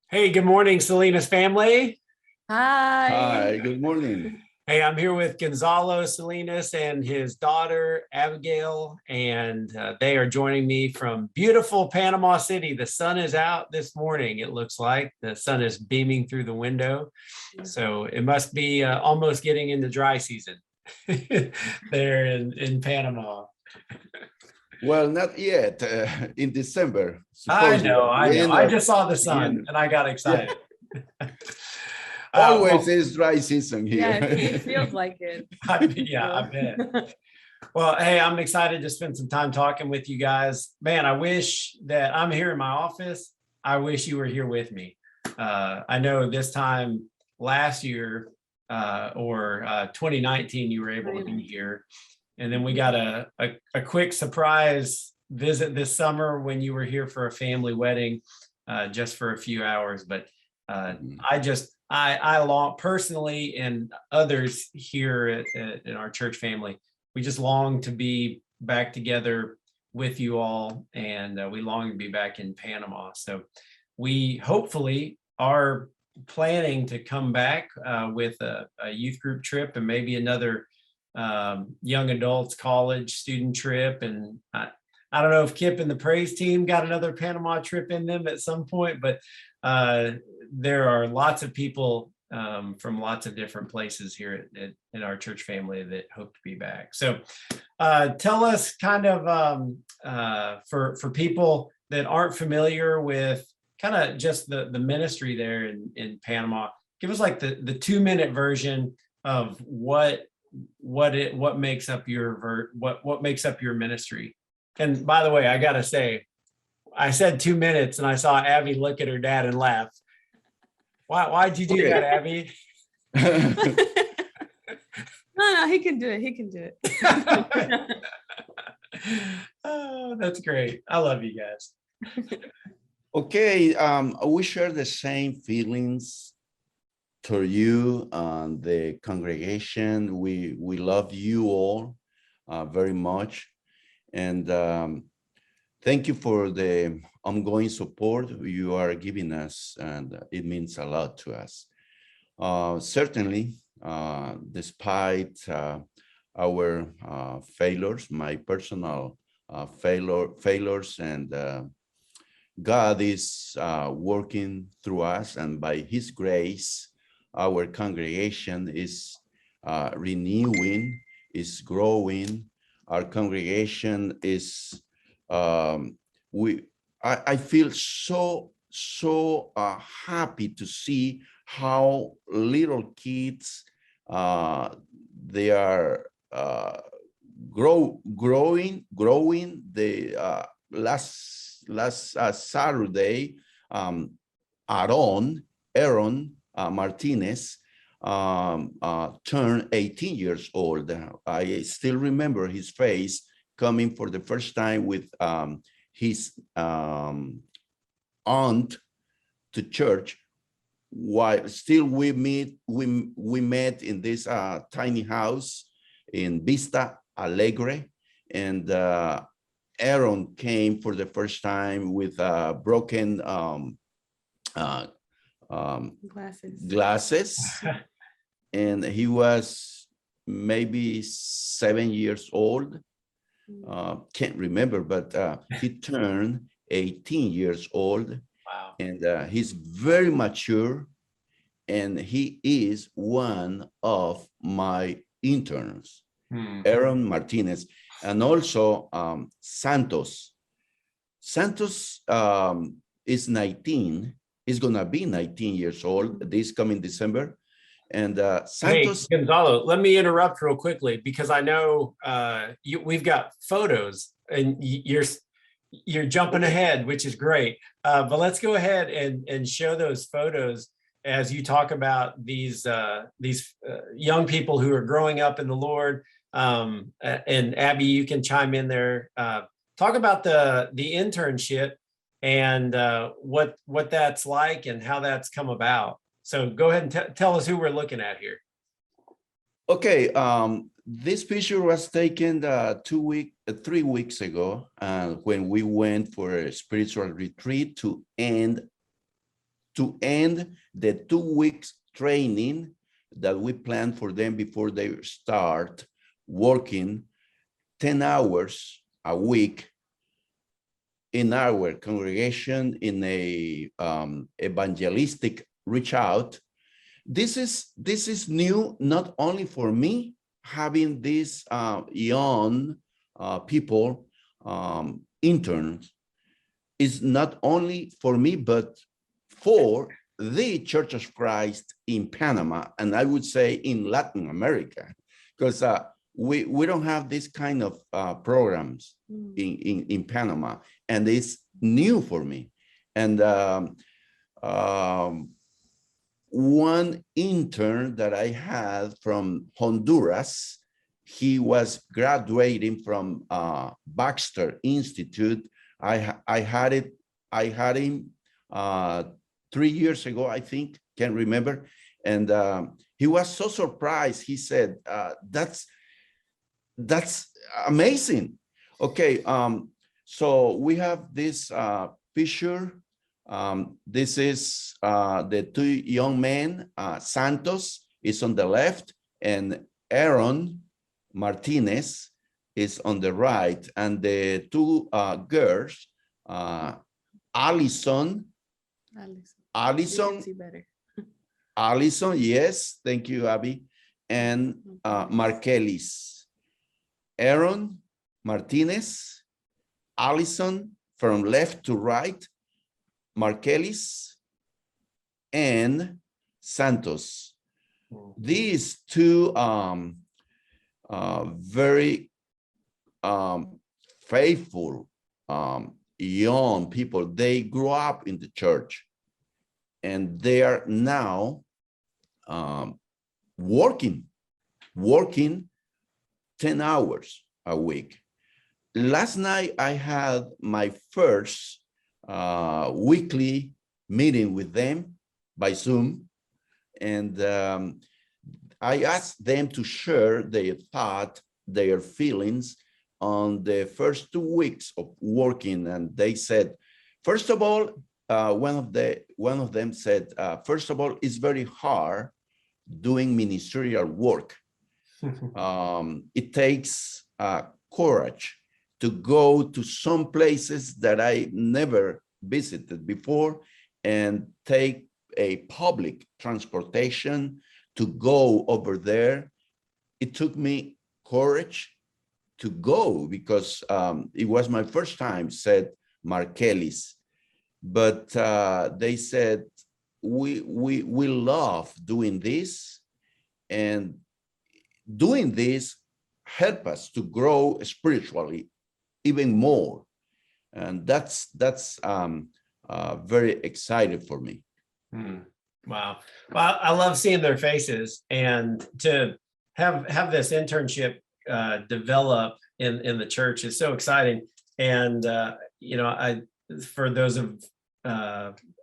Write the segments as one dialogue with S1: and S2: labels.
S1: Hey, good morning, Salinas family.
S2: Hi.
S3: Hi, good morning.
S1: Hey, I'm here with Gonzalo Salinas and his daughter, Abigail, and they are joining me from beautiful Panama City. The sun is out this morning, it looks like. The sun is beaming through the window. So it must be almost getting into dry season there in Panama.
S3: Well, not yet. In December,
S1: I
S3: supposedly.
S1: know, I
S3: The
S1: know.
S3: end
S1: I
S3: of
S1: just saw the
S3: the
S1: sun
S3: end.
S1: and I got
S3: Yeah,
S1: excited.
S3: always
S1: Well,
S3: is dry season
S2: Yeah, it
S3: here.
S2: feels like it.
S1: yeah, I bet. Well, hey, I'm excited to spend some time talking with you guys. Man, I wish that I'm here in my office. I wish you were here with me. I know this time last year or 2019, you were able to be here. And then we got a quick surprise visit this summer when you were here for a family wedding just for a few hours. But
S3: Mhm.
S1: I long personally and others here in our church family, we just long to be back together with you all, and we long to be back in Panama. So we hopefully are planning to come back with a youth group trip and maybe another young adults college student trip. And I don't know if Kip and the praise team got another Panama trip in them at some point, but there are lots of people from lots of different places here in our church family that hope to be back. So tell us kind of for people that aren't familiar with kind of just the ministry there in Panama, give us like the 2-minute version of what makes up what makes up your ministry. And by the way, I gotta say, I said 2 minutes and I saw Abby look at her dad and laugh. Why'd you do
S3: Okay.
S1: that, Abby?
S2: No, he can do it. He can do it.
S1: Oh, that's great. I love you guys.
S3: Okay, we share the same feelings to you and the congregation. We love you all very much. And thank you for the ongoing support you are giving us, and it means a lot to us. Certainly, despite our failures, my personal failures, and God is working through us, and by His grace, our congregation is renewing, is growing. Our congregation is I feel so happy to see how little kids they are growing. The last Saturday, Aaron Martinez turned 18 years old. I still remember his face coming for the first time with his aunt to church. While still we met in this tiny house in Vista Alegre, and Aaron came for the first time with broken glasses, and he was maybe 7 years old. Can't remember, but he turned 18 years old.
S1: Wow.
S3: And he's very mature, and he is one of my interns, Aaron Martinez, and also Santos. Santos is 19, is gonna be 19 years old this coming December. And Santos.
S1: Hey, Gonzalo, let me interrupt real quickly because I know we've got photos and you're jumping ahead, which is great. But let's go ahead and show those photos as you talk about these young people who are growing up in the Lord. And Abby, you can chime in there. Talk about the internship and what that's like and how that's come about. So go ahead and tell us who we're looking at here.
S3: Okay, this picture was taken 3 weeks ago when we went for a spiritual retreat to end to end the 2 weeks training that we planned for them before they start working 10 hours a week in our congregation in a evangelistic reach out. This is new, not only for me, having these young people, interns, is not only for me, but for the Church of Christ in Panama, and I would say in Latin America, because we don't have this kind of programs in Panama, and it's new for me. And one intern that I had from Honduras, he was graduating from Baxter Institute. I had him 3 years ago, I think, can't remember. And he was so surprised. He said, that's amazing. Okay, so we have this picture. This is the two young men. Santos is on the left, and Aaron Martinez is on the right. And the two girls, Allison, yes, thank you, Abby, and Markelis. Aaron Martinez, Allison from left to right, Markelis, and Santos. These two very faithful young people, they grew up in the church, and they are now working 10 hours a week. Last night, I had my first weekly meeting with them by Zoom, and I asked them to share their thought, their feelings on the first 2 weeks of working. And they said, first of all, one of them said, first of all, it's very hard doing ministerial work. It takes courage to go to some places that I never visited before and take a public transportation to go over there. It took me courage to go because it was my first time, said Markelis. But they said, we love doing this, and doing this help us to grow spiritually even more. And that's very exciting for me.
S1: Wow. Well, I love seeing their faces, and to have this internship develop in the church is so exciting. And for those of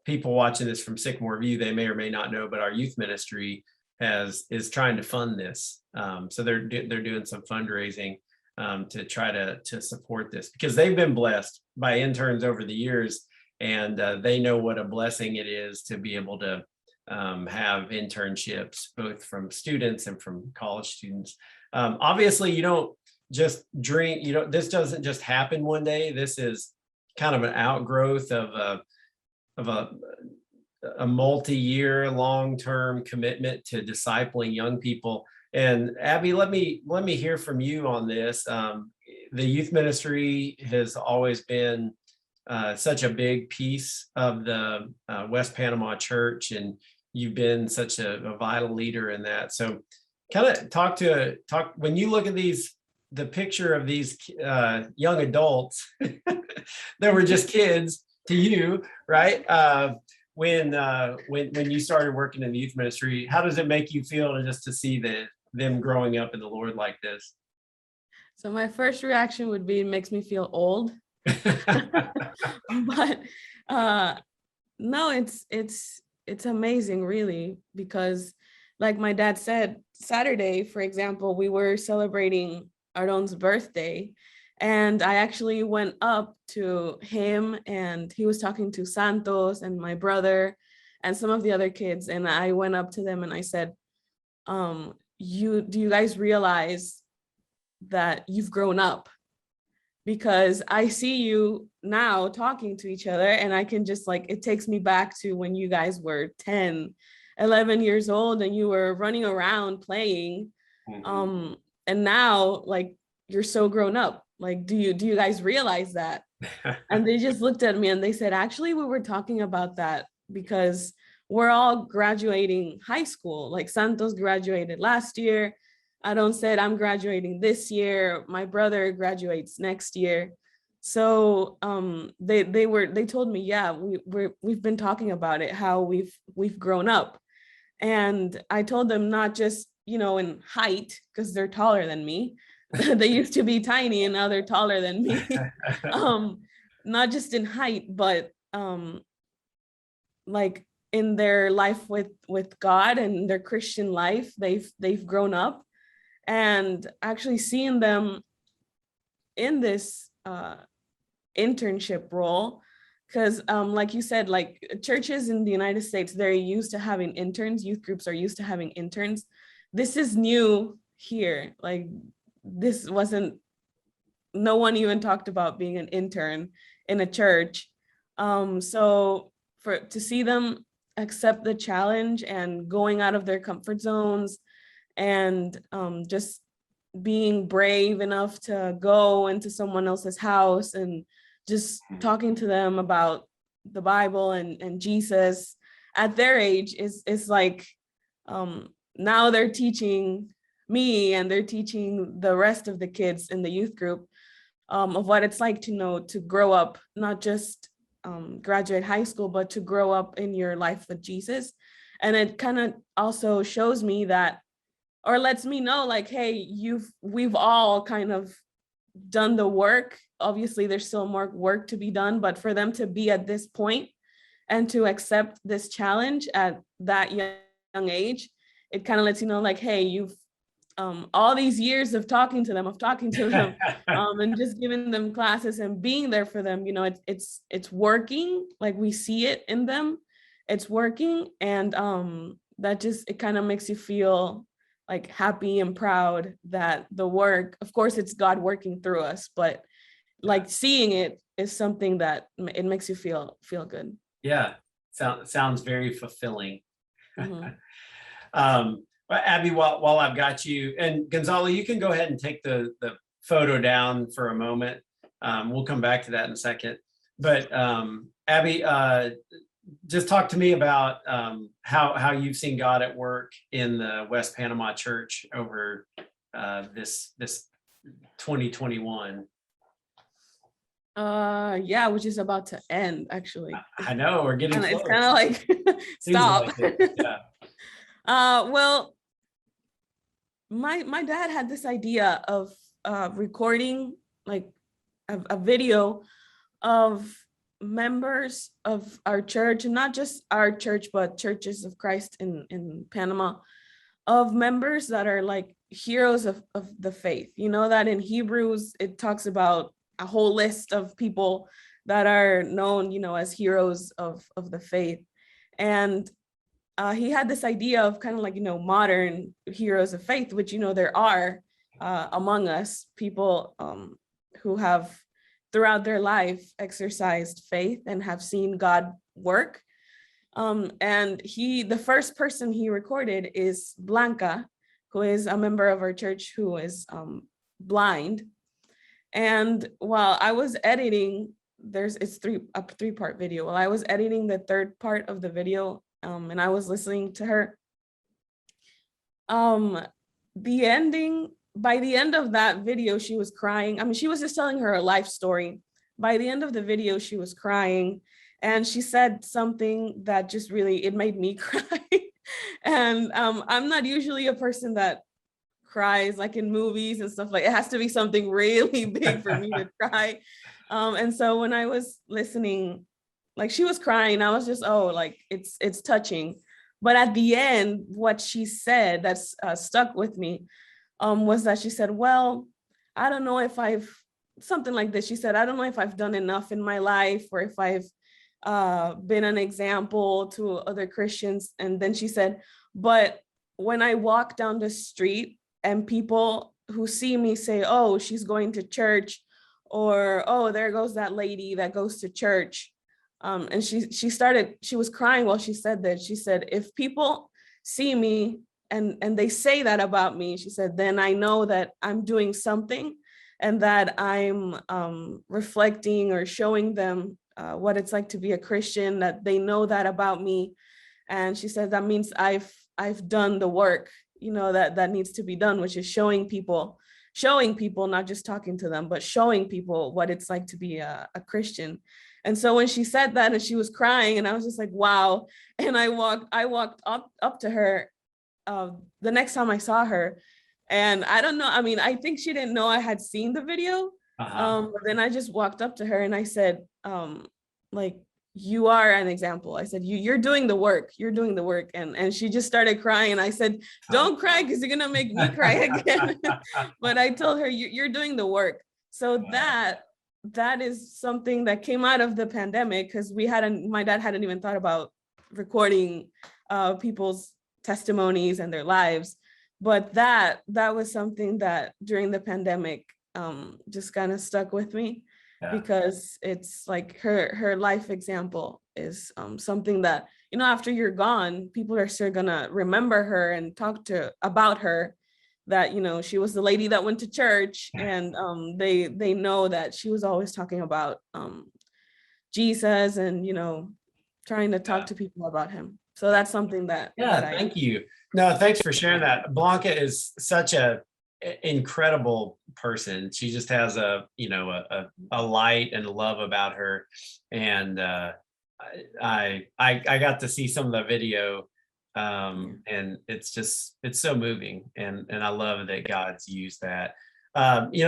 S1: people watching this from Sycamore View, they may or may not know, but our youth ministry is trying to fund this. So they're doing some fundraising to try to support this, because they've been blessed by interns over the years, and they know what a blessing it is to be able to have internships, both from students and from college students. Obviously, you don't just dream, this doesn't just happen one day. This is kind of an outgrowth of a multi-year, long-term commitment to discipling young people. And Abby, let me hear from you on this. The youth ministry has always been such a big piece of the West Panama Church, and you've been such a vital leader in that. So kind of talk when you look at the picture of these young adults that were just kids to you, right? When you started working in the youth ministry, how does it make you feel just to see them growing up in the Lord like this?
S2: So my first reaction would be, it makes me feel old. But no, it's amazing, really, because like my dad said, Saturday, for example, we were celebrating Aaron's birthday, and I actually went up to him, and he was talking to Santos and my brother, and some of the other kids. And I went up to them and I said, do you guys realize that you've grown up? Because I see you now talking to each other, and I can just like, it takes me back to when you guys were 10, 11 years old and you were running around playing. And now like you're so grown up. Like, do you guys realize that? And they just looked at me and they said, actually, we were talking about that because we're all graduating high school. Like Santos graduated last year. Adon said, I'm graduating this year. My brother graduates next year. So they told me, yeah, we've been talking about it, how we've grown up. And I told them, not just, in height, because they're taller than me. They used to be tiny and now they're taller than me. Not just in height, but like in their life with God and their Christian life, they've grown up. And actually seeing them in this internship role, because like you said, like churches in the United States, they're used to having interns. Youth groups are used to having interns. This is new here. Like this wasn't, no one even talked about being an intern in a church. So to see them accept the challenge and going out of their comfort zones and just being brave enough to go into someone else's house and just talking to them about the Bible and Jesus at their age is like, now they're teaching me and they're teaching the rest of the kids in the youth group of what it's like to grow up, not just graduate high school, but to grow up in your life with Jesus. And it kind of also shows me that, or lets me know like, hey, we've all kind of done the work. Obviously there's still more work to be done, but for them to be at this point and to accept this challenge at that young age, it kind of lets you know like, hey, you've all these years of talking to them and just giving them classes and being there for them, it's working. Like we see it in them, it's working. And that just, it kind of makes you feel like happy and proud that the work, of course it's God working through us, but like seeing it is something that it makes you feel good.
S1: Yeah, sounds very fulfilling. Abby, while I've got you, and Gonzalo, you can go ahead and take the photo down for a moment. We'll come back to that in a second. But Abby, just talk to me about how you've seen God at work in the West Panama Church over this 2021.
S2: Yeah, which is about to end actually.
S1: I know, we're getting close.
S2: It's kind of like stop.
S1: Like yeah.
S2: Well, my dad had this idea of recording like a video of members of our church, and not just our church, but churches of Christ in Panama, of members that are like heroes of the faith. You know that in Hebrews, it talks about a whole list of people that are known, as heroes of the faith. And he had this idea of kind of like, modern heroes of faith, which, there are among us, people who have throughout their life exercised faith and have seen God work. And the first person he recorded is Blanca, who is a member of our church who is blind. And while I was editing, it's a three-part video. While I was editing the third part of the video, and I was listening to her, by the end of that video, she was crying. I mean, she was just telling her life story. By the end of the video, she was crying, and she said something that just really, it made me cry. And I'm not usually a person that cries like in movies and stuff. Like it has to be something really big for me to cry. And so when I was listening, like she was crying, I was just, like it's touching. But at the end, what she said that's stuck with me was that she said, well, I don't know if something like this. She said, I don't know if I've done enough in my life, or if I've been an example to other Christians. And then she said, but when I walk down the street and people who see me say, oh, she's going to church, or, oh, there goes that lady that goes to church. And she was crying while she said that. She said, if people see me and they say that about me, she said, then I know that I'm doing something and that I'm reflecting or showing them what it's like to be a Christian, that they know that about me. And she said, that means I've done the work, that needs to be done, which is showing people, not just talking to them, but showing people what it's like to be a Christian. And so when she said that and she was crying, and I was just like, wow. And I walked up to her the next time I saw her. And I don't know, I mean, I think she didn't know I had seen the video. But then I just walked up to her and I said, like, you are an example. I said, you're doing the work. You're doing the work. And she just started crying. And I said, don't cry, because you're going to make me cry again. But I told her, you're doing the work. So that is something that came out of the pandemic, because my dad hadn't even thought about recording people's testimonies and their lives. But that was something that during the pandemic just kind of stuck with me. Because it's like her life example is something that, after you're gone, people are still gonna remember her and talk about her, that, she was the lady that went to church, and they know that she was always talking about Jesus and, trying to talk to people about him. So that's something that
S1: thank you. No, thanks for sharing that. Blanca is such a incredible person. She just has a light and love about her. And I got to see some of the video, and it's so moving. And I love that God's used that.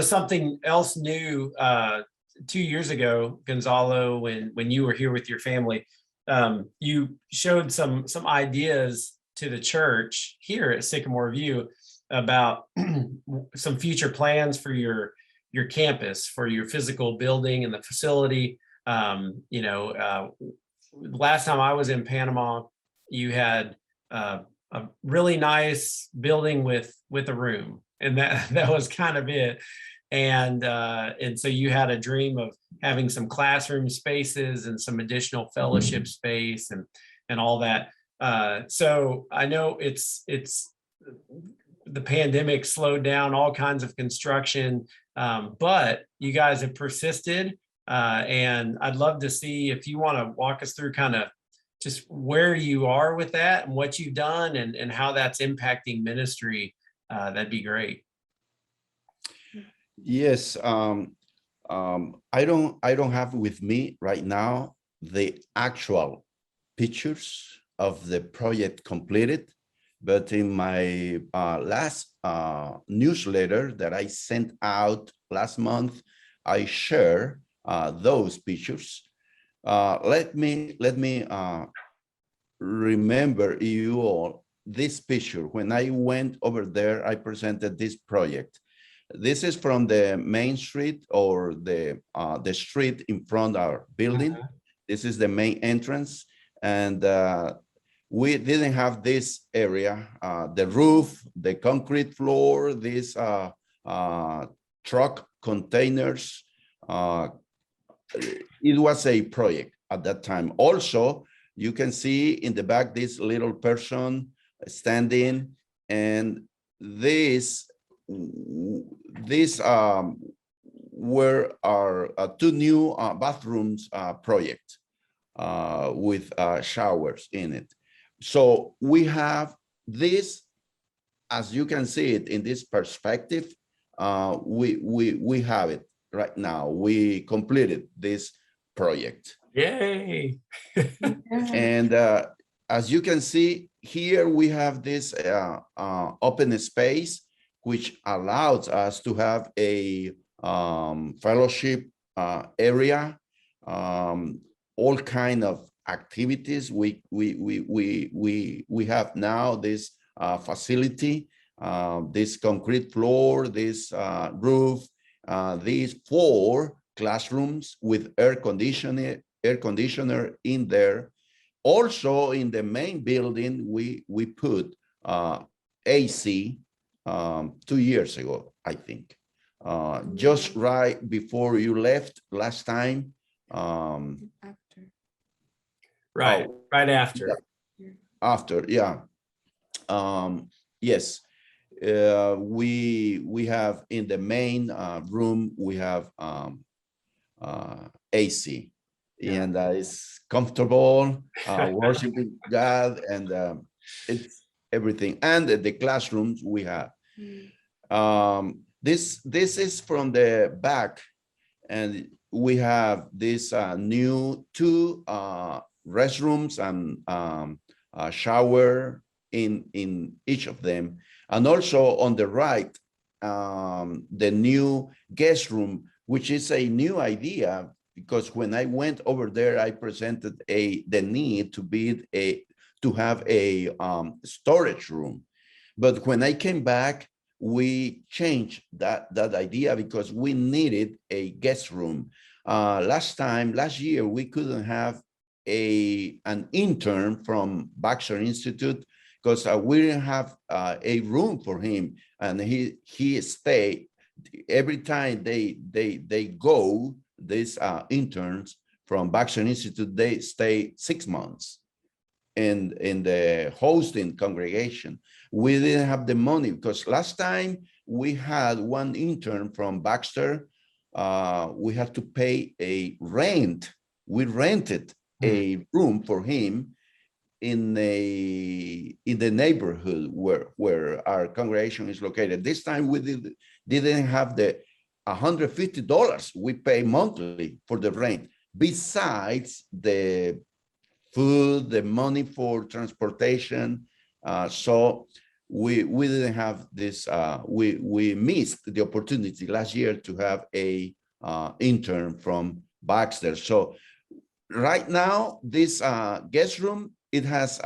S1: Something else new, 2 years ago, Gonzalo, when you were here with your family, you showed some ideas to the church here at Sycamore View about some future plans for your campus, for your physical building and the facility. Last time I was in Panama, you had a really nice building with a room, and that was kind of it. And so you had a dream of having some classroom spaces and some additional fellowship space and all that. So I know it's the pandemic slowed down all kinds of construction, but you guys have persisted. And I'd love to see if you want to walk us through kind of just where you are with that and what you've done and how that's impacting ministry. That'd be great.
S3: Yes. I don't have with me right now the actual pictures of the project completed. But in my last newsletter that I sent out last month, I share those pictures. Let me remember you all this picture. When I went over there, I presented this project. This is from the main street, or the street in front of our building. This is the main entrance, and we didn't have this area, the roof, the concrete floor, these truck containers. It was a project at that time. Also, you can see in the back this little person standing, and these were our two new bathrooms project with showers in it. So we have this, as you can see it in this perspective, we have it right now. We completed this project.
S1: Yay!
S3: And as you can see here, we have this open space, which allows us to have a fellowship area, all kind of activities. We have now this facility, this concrete floor, this roof, these 4 classrooms with air conditioning air conditioner in there. Also in the main building, we put AC 2 years ago, I think. Just right before you left last time.
S2: After.
S1: Right,
S3: Oh,
S1: right after.
S3: after, yeah. Yes, we have in the main room, we have AC,
S1: Yeah.
S3: and it's comfortable, worshiping God, and it's everything. And the classrooms we have. This is from the back, and we have this new 2 restrooms and a shower in each of them, and also on the right, the new guest room, which is a new idea, because when I went over there, I presented the need to have a storage room, but when I came back, we changed that idea because we needed a guest room. Last year, we couldn't have an intern from Baxter Institute because we didn't have a room for him, and he stayed. Every time they go, these interns from Baxter Institute, they stay 6 months in the hosting congregation. We didn't have the money because last time we had one intern from Baxter, we had to pay a rent. We rented a room for him in the neighborhood where our congregation is located. This time we didn't have the $150 we pay monthly for the rent, besides the food, the money for transportation. So we didn't have this, we missed the opportunity last year to have a intern from Baxter. So right now, this guest room, it has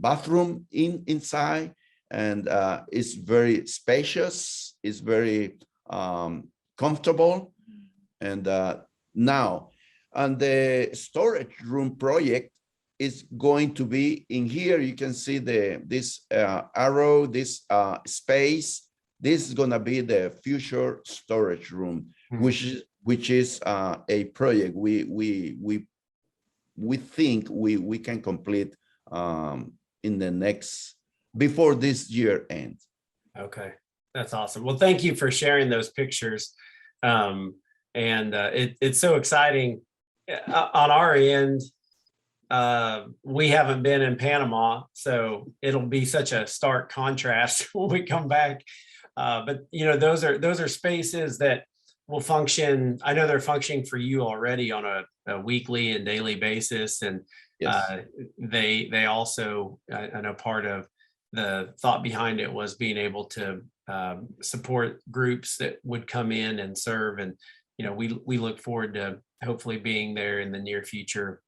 S3: bathroom inside, and it's very spacious, it's very comfortable. And now, and the storage room project is going to be in here. You can see this arrow, this space. This is going to be the future storage room, which is a project we think we can complete in the next, before this year ends.
S1: Okay, that's awesome. Well, thank you for sharing those pictures. It's so exciting. On our end, we haven't been in Panama, so it'll be such a stark contrast when we come back. But you know, those are spaces that will function. I know they're functioning for you already on a weekly and daily basis, and
S3: Yes.
S1: they also, I know part of the thought behind it was being able to support groups that would come in and serve. And you know, we look forward to hopefully being there in the near future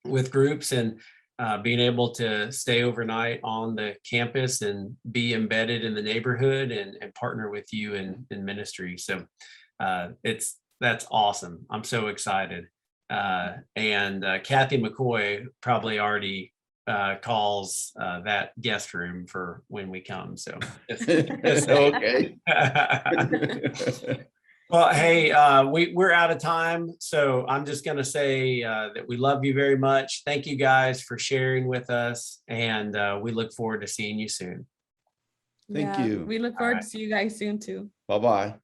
S1: with groups, and being able to stay overnight on the campus and be embedded in the neighborhood and partner with you in ministry. So that's awesome. I'm so excited. And Kathy McCoy probably already calls that guest room for when we come. So
S3: Okay.
S1: Well, hey, we're out of time, so I'm just going to say that we love you very much. Thank you guys for sharing with us, and we look forward to seeing you soon.
S3: Thank you.
S2: We look forward to see you guys soon too.
S3: Bye-bye.